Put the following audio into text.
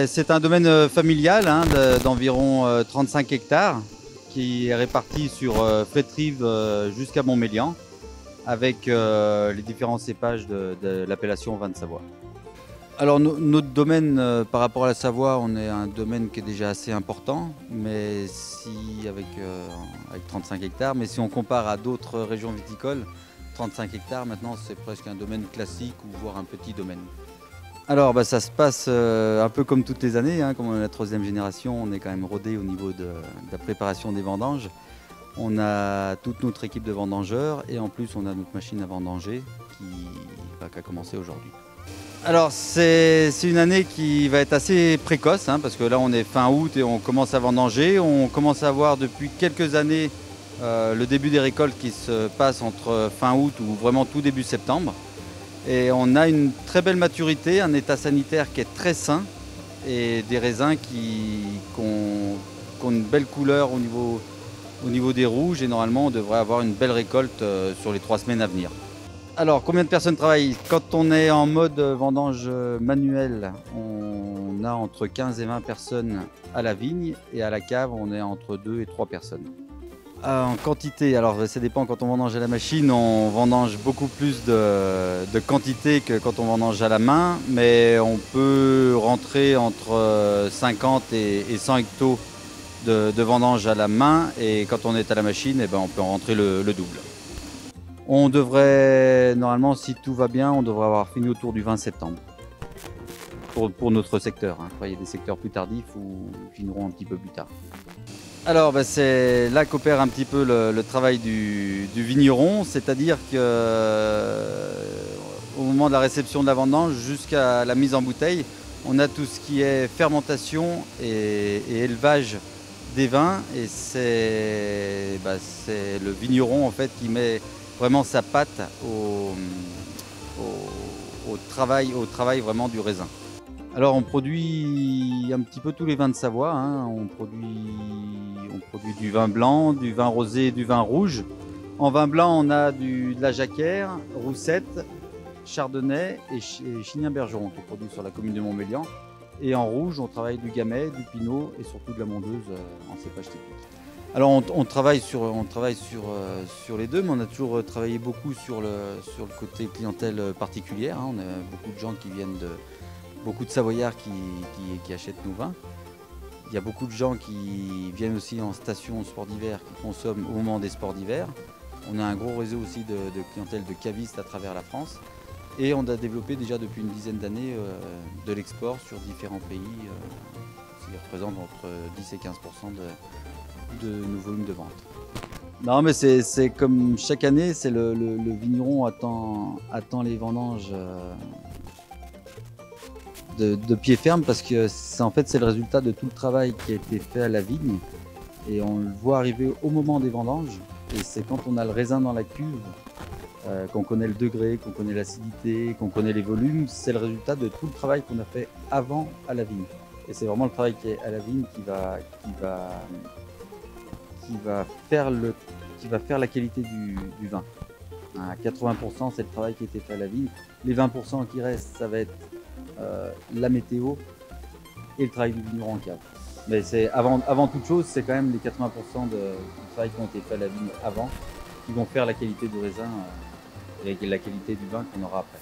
C'est un domaine familial hein, d'environ 35 hectares qui est réparti sur Flètrive jusqu'à Montmélian avec les différents cépages de l'appellation vin de Savoie. Alors notre domaine par rapport à la Savoie, on est un domaine qui est déjà assez important, mais avec 35 hectares, mais si on compare à d'autres régions viticoles, 35 hectares maintenant c'est presque un domaine classique ou voire un petit domaine. Alors ça se passe un peu comme toutes les années, hein, comme on est la troisième génération, on est quand même rodé au niveau de la préparation des vendanges. On a toute notre équipe de vendangeurs et en plus on a notre machine à vendanger qui a commencé aujourd'hui. Alors c'est une année qui va être assez précoce hein, parce que là on est fin août et on commence à vendanger. On commence à voir depuis quelques années le début des récoltes qui se passe entre fin août ou vraiment tout début septembre. Et on a une très belle maturité, un état sanitaire qui est très sain et des raisins qui ont une belle couleur au niveau des rouges et normalement on devrait avoir une belle récolte sur les 3 semaines à venir. Alors combien de personnes travaillent? Quand on est en mode vendange manuel, on a entre 15 et 20 personnes à la vigne et à la cave on est entre 2 et 3 personnes. En quantité, alors ça dépend, quand on vendange à la machine, on vendange beaucoup plus de quantité que quand on vendange à la main, mais on peut rentrer entre 50 et 100 hectos de vendange à la main, et quand on est à la machine, eh ben, on peut en rentrer le double. On devrait, normalement, si tout va bien, on devrait avoir fini autour du 20 septembre. Pour notre secteur. Hein. Après, il y a des secteurs plus tardifs où ils finiront un petit peu plus tard. Alors c'est là qu'opère un petit peu le travail du vigneron, c'est-à-dire qu'au moment de la réception de la vendange jusqu'à la mise en bouteille, on a tout ce qui est fermentation et élevage des vins, et c'est le vigneron en fait qui met vraiment sa patte au travail vraiment du raisin. Alors on produit un petit peu tous les vins de Savoie, hein. On produit du vin blanc, du vin rosé, du vin rouge. En vin blanc, on a de la Jacquère, Roussette, Chardonnay et Chignin-Bergeron qui est produit sur la commune de Montmélian. Et en rouge, on travaille du Gamay, du Pinot et surtout de la Mondeuse en cépage typique. Alors on travaille sur les deux, mais on a toujours travaillé beaucoup sur le côté clientèle particulière. Hein. On a beaucoup de gens qui viennent beaucoup de Savoyards qui achètent nos vins. Il y a beaucoup de gens qui viennent aussi en station sport d'hiver, qui consomment au moment des sports d'hiver. On a un gros réseau aussi de clientèle de cavistes à travers la France. Et on a développé déjà depuis une dizaine d'années de l'export sur différents pays, ce qui représente entre 10 et 15% de nos volumes de vente. Non mais c'est comme chaque année, c'est le vigneron attend les vendanges de pied ferme parce que en fait c'est le résultat de tout le travail qui a été fait à la vigne et on le voit arriver au moment des vendanges, et c'est quand on a le raisin dans la cuve, qu'on connaît le degré, qu'on connaît l'acidité, qu'on connaît les volumes, c'est le résultat de tout le travail qu'on a fait avant à la vigne, et c'est vraiment le travail qui est à la vigne qui va faire la qualité du vin. À 80% c'est le travail qui a été fait à la vigne, les 20% qui restent ça va être la météo et le travail du vigneron en cave. Mais c'est avant toute chose, c'est quand même les 80% du travail qui ont été faits à la vigne avant qui vont faire la qualité du raisin et la qualité du vin qu'on aura après.